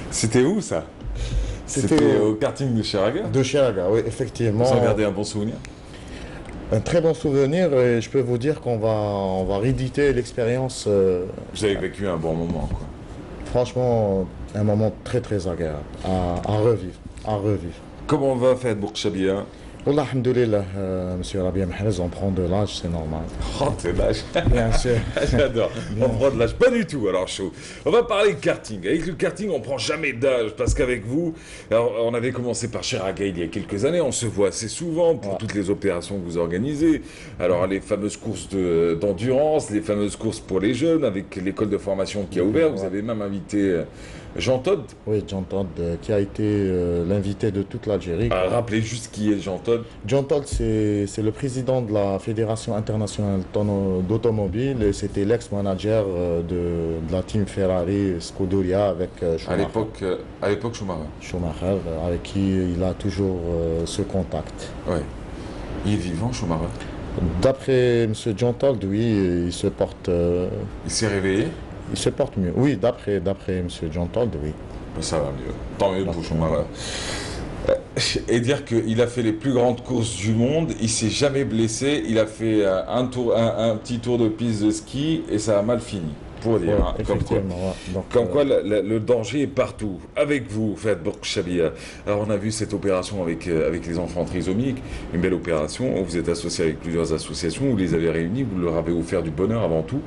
C'était où ça? C'était au karting de Chiraga? De Chiraga, oui, effectivement. Vous en gardez un bon souvenir? Un très bon souvenir et je peux vous dire qu'on va rééditer l'expérience. Vous avez vécu un bon moment, quoi. Franchement, un moment très très agréable à revivre, à revivre. Comment va faire Bourg-Chabia? Wallah, alhamdoulilah, monsieur Rabia Mahrez, on prend de l'âge, c'est normal. Oh, t'es lâche. Bien sûr. J'adore. On prend de l'âge. Pas du tout, alors chaud. On va parler de karting. Avec le karting, on prend jamais d'âge parce qu'avec vous, alors, on avait commencé par Chiraga il y a quelques années. On se voit assez souvent pour toutes les opérations que vous organisez. Alors, les fameuses courses d'endurance, les fameuses courses pour les jeunes avec l'école de formation qui a ouvert. Vous avez même invité Jean Todt. Oui, Jean Todt, qui a été l'invité de toute l'Algérie. Rappelez juste qui est Jean Todt. Jean Todt, c'est le président de la Fédération internationale d'automobile et c'était l'ex-manager de la team Ferrari Scuderia avec Schumacher. À l'époque, Schumacher. Schumacher, avec qui il a toujours ce contact. Ouais. Il est vivant, Schumacher? D'après M. Jean Todt, oui, il se porte... Il s'est réveillé? Il se porte mieux. Oui, d'après M. Jean Todt, oui. Ça va mieux. Tant mieux pour Schumacher. Et dire qu'il a fait les plus grandes courses du monde, il s'est jamais blessé, il a fait un petit tour de piste de ski et ça a mal fini. Pour dire, Ouais, hein, comme quoi le danger est partout. Avec vous, faites Bourg-Chabia. Alors on a vu cette opération avec les enfants trisomiques, une belle opération. Vous êtes associé avec plusieurs associations, vous les avez réunis, vous leur avez offert du bonheur avant tout.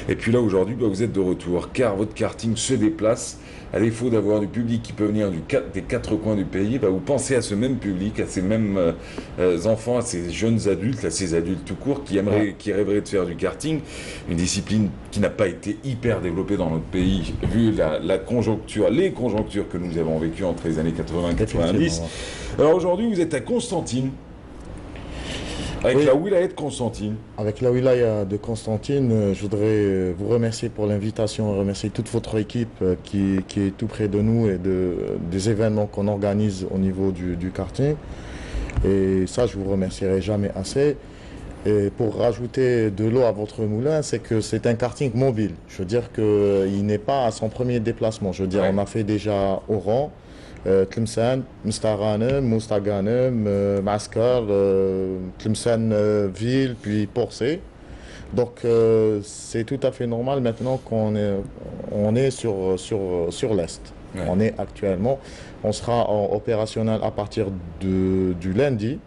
Et puis là aujourd'hui, vous êtes de retour, car votre karting se déplace. À défaut d'avoir du public qui peut venir des quatre coins du pays, vous pensez à ce même public, à ces mêmes enfants, à ces jeunes adultes, à ces adultes tout court qui rêveraient de faire du karting, une discipline qui n'a pas été hyper développée dans notre pays, vu la conjoncture, les conjonctures que nous avons vécues entre les années 80 et 90. Alors aujourd'hui, vous êtes à Constantine, avec la wilaya de Constantine. Avec la wilaya de Constantine, je voudrais vous remercier pour l'invitation, remercier toute votre équipe qui est tout près de nous et des événements qu'on organise au niveau du karting. Et ça, je vous remercierai jamais assez. Et pour rajouter de l'eau à votre moulin, c'est que c'est un karting mobile. Je veux dire qu'il n'est pas à son premier déplacement. Je veux dire, on a fait déjà Oran, Tlemcen, Mstaghanem, Moustaghanem, Maskar, Tlemcen ville, puis Porcé. Donc c'est tout à fait normal maintenant qu'on est sur l'Est. Ouais. On est actuellement, on sera opérationnel à partir du lundi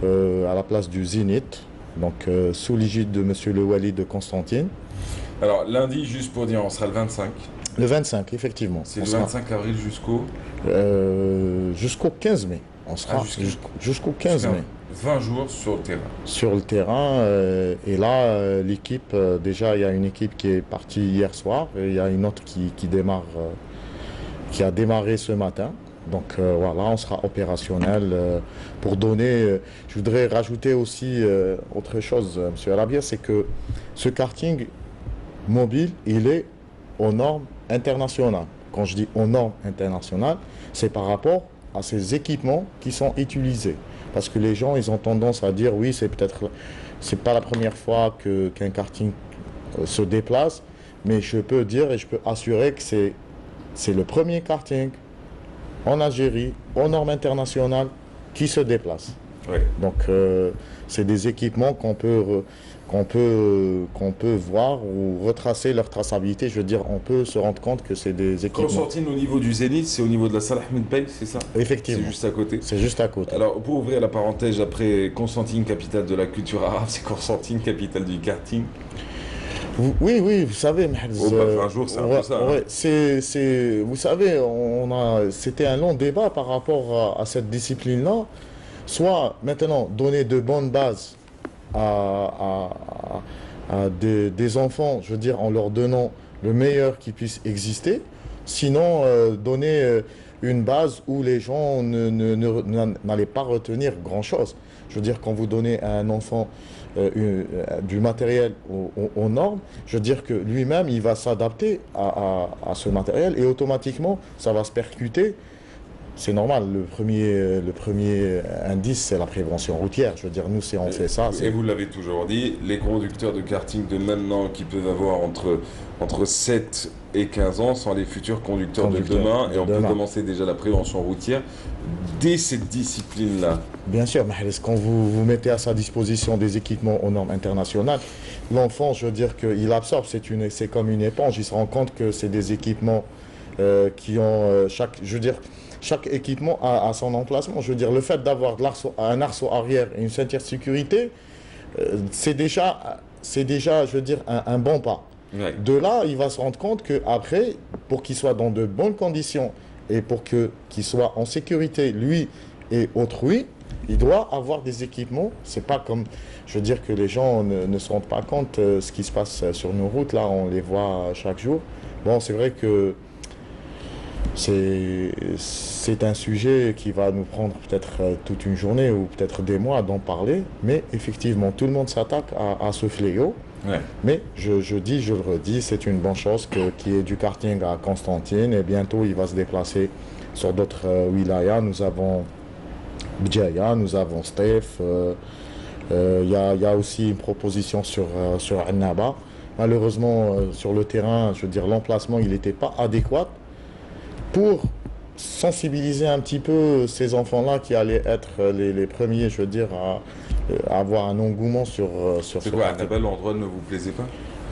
à la place du Zénith, donc sous l'égide de M. Le Wali de Constantine. Alors lundi, juste pour dire, on sera le 25. Le 25, effectivement. C'est le 25 avril jusqu'au 15 mai. On sera jusqu'au 15 mai. 20 jours sur le terrain. Sur le terrain. Et là, l'équipe, déjà, il y a une équipe qui est partie hier soir. Et il y a une autre qui démarre, qui a démarré ce matin. Donc voilà, on sera opérationnel pour donner... je voudrais rajouter aussi autre chose, M. Arabia, c'est que ce karting mobile, il est aux normes internationales. Quand je dis aux normes internationales, c'est par rapport à ces équipements qui sont utilisés. Parce que les gens, ils ont tendance à dire, oui, c'est pas la première fois qu'un karting se déplace, mais je peux dire et je peux assurer que c'est le premier karting en Algérie, aux normes internationales, qui se déplace. Oui. Donc, c'est des équipements qu'on peut voir ou retracer leur traçabilité. Je veux dire, on peut se rendre compte que c'est des équipements. Constantine, au niveau du Zénith, c'est au niveau de la salle Ahmed Bey, c'est ça? Effectivement. C'est juste à côté. C'est juste à côté. Alors, pour ouvrir la parenthèse, après Constantine, capitale de la culture arabe, c'est Constantine, capitale du karting. Oui, vous savez, un jour, c'est un peu ça. Ouais, vous savez, c'était un long débat par rapport à cette discipline-là. Soit maintenant donner de bonnes bases à des enfants, je veux dire, en leur donnant le meilleur qui puisse exister. Sinon, donner une base où les gens n'allaient pas retenir grand-chose. Je veux dire, quand vous donnez à un enfant du matériel aux normes, je veux dire que lui-même, il va s'adapter à ce matériel et automatiquement, ça va se percuter c'est normal. Le premier indice, c'est la prévention routière. Je veux dire, nous, si on fait ça, Et vous l'avez toujours dit, les conducteurs de karting de maintenant qui peuvent avoir entre 7 et 15 ans sont les futurs conducteurs de demain. Et on peut commencer déjà la prévention routière dès cette discipline-là. Bien sûr, mais quand vous mettez à sa disposition des équipements aux normes internationales, l'enfant, je veux dire qu'il absorbe, c'est comme une éponge, il se rend compte que c'est des équipements qui ont chaque équipement a son emplacement. Je veux dire, le fait d'avoir un arceau arrière et une ceinture de sécurité, c'est déjà, je veux dire, un bon pas. Ouais. De là, il va se rendre compte qu'après, pour qu'il soit dans de bonnes conditions et pour qu'il soit en sécurité, lui et autrui, il doit avoir des équipements. C'est pas comme, je veux dire, que les gens ne se rendent pas compte ce qui se passe sur nos routes. Là, on les voit chaque jour. Bon, c'est vrai que c'est un sujet qui va nous prendre peut-être toute une journée ou peut-être des mois d'en parler. Mais effectivement, tout le monde s'attaque à ce fléau. Ouais. Mais je le redis, c'est une bonne chose qu'il y ait du karting à Constantine. Et bientôt, il va se déplacer sur d'autres wilayas. Nous avons Bdjaya, nous avons Steph. Il y a aussi une proposition sur Annaba. Malheureusement, sur le terrain, je veux dire, l'emplacement, il n'était pas adéquat pour sensibiliser un petit peu ces enfants-là qui allaient être les premiers, je veux dire, à avoir un engouement sur C'est quoi, Annaba, l'endroit ne vous plaisait pas?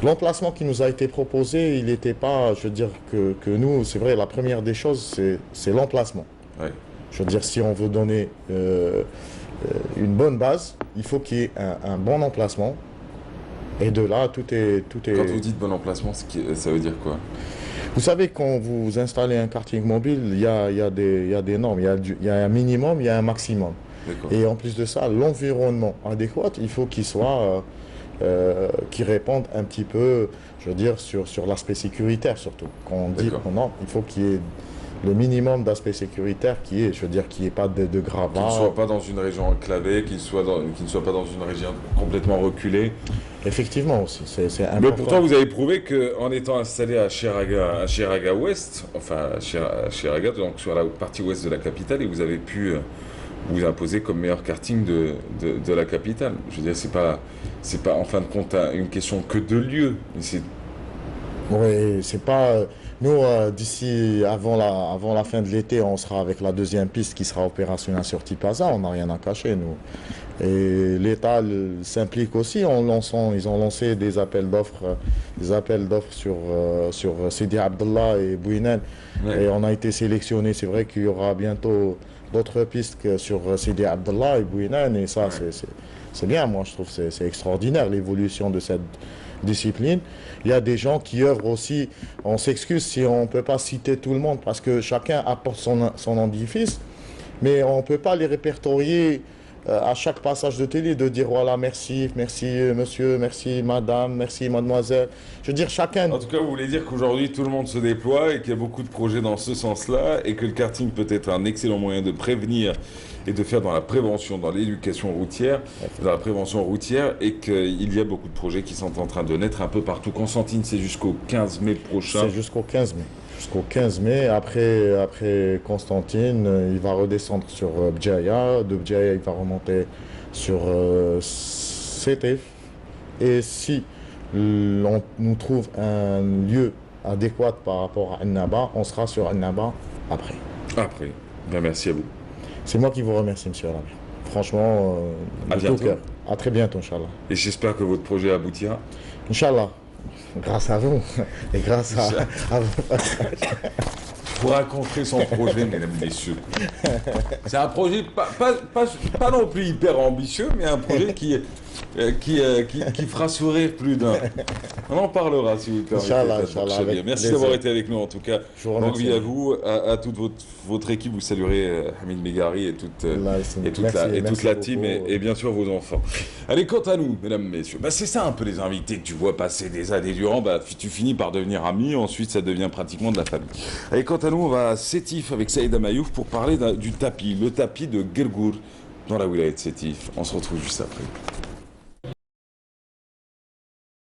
L'emplacement qui nous a été proposé, il n'était pas, je veux dire, que nous, c'est vrai, la première des choses, c'est l'emplacement. Ouais. Je veux dire, si on veut donner une bonne base, il faut qu'il y ait un bon emplacement. Et de là, tout est... Quand vous dites bon emplacement, ça veut dire quoi? Vous savez, quand vous installez un karting mobile, il y a des normes. Il y a un minimum, il y a un maximum. Et en plus de ça, l'environnement adéquat, il faut qu'il soit... qui réponde un petit peu, je veux dire, sur l'aspect sécuritaire surtout. Quand on dit non, il faut qu'il y ait le minimum d'aspect sécuritaire qui est, je veux dire, qu'il n'y ait pas de gravats. Qu'il ne soit pas dans une région enclavée, qu'il ne soit pas dans une région complètement reculée. Effectivement aussi, c'est important. Mais pourtant, vous avez prouvé qu'en étant installé à Chiraga Ouest, enfin à Chiraga, donc sur la partie ouest de la capitale, et vous avez pu vous imposer comme meilleur karting de la capitale. Je veux dire, c'est pas en fin de compte une question que de lieu. Oui, c'est pas... Nous, d'ici, avant la fin de l'été, on sera avec la deuxième piste qui sera opérationnelle sur Tipaza. On n'a rien à cacher, nous. Et s'implique aussi ils ont lancé des appels d'offres sur Sidi Abdallah et Bouinen. Ouais. Et on a été sélectionné. C'est vrai qu'il y aura bientôt d'autres pistes que sur Sidi Abdallah et Bouinen. Et ça, ouais. C'est bien. Moi, je trouve que c'est extraordinaire, l'évolution de cette discipline. Il y a des gens qui œuvrent aussi. On s'excuse si on ne peut pas citer tout le monde parce que chacun apporte son édifice, mais on ne peut pas les répertorier à chaque passage de télé, de dire voilà, merci monsieur, merci madame, merci mademoiselle. Je veux dire, chacun... En tout cas, vous voulez dire qu'aujourd'hui, tout le monde se déploie et qu'il y a beaucoup de projets dans ce sens-là et que le karting peut être un excellent moyen de prévenir et de faire dans la prévention, dans l'éducation routière, dans la prévention routière, et qu'il y a beaucoup de projets qui sont en train de naître un peu partout. Constantine, c'est jusqu'au 15 mai prochain. C'est jusqu'au 15 mai. Jusqu'au 15 mai. Après Constantine, il va redescendre sur Bdjaya. De Bdjaya, il va remonter sur Sétif. Et si on nous trouve un lieu adéquat par rapport à Annaba, on sera sur Annaba après. Après. Bien, merci à vous. C'est moi qui vous remercie, monsieur Alamir. Franchement, de tout cœur. À très bientôt, Inch'Allah. Et j'espère que votre projet aboutira. Inch'Allah. Grâce à vous. Et grâce à vos passages. Vous raconterez son projet, mesdames et messieurs. C'est un projet pas non plus hyper ambitieux, mais un projet qui fera sourire plus d'un. On en parlera si vous permettez. Inch'Allah. Merci d'avoir été avec nous en tout cas. Je vous remercie. Longue vie à vous, à toute votre équipe. Vous saluerez Hamid Megari et toute la team et bien sûr vos enfants. Allez, quant à nous, mesdames et messieurs, c'est ça un peu les invités que tu vois passer des années durant. Tu finis par devenir ami, ensuite ça devient pratiquement de la famille. Allez, quant à nous, on va à Sétif avec Saïd Amayouf pour parler du tapis, le tapis de Gergour dans la wilaya de Sétif. On se retrouve juste après.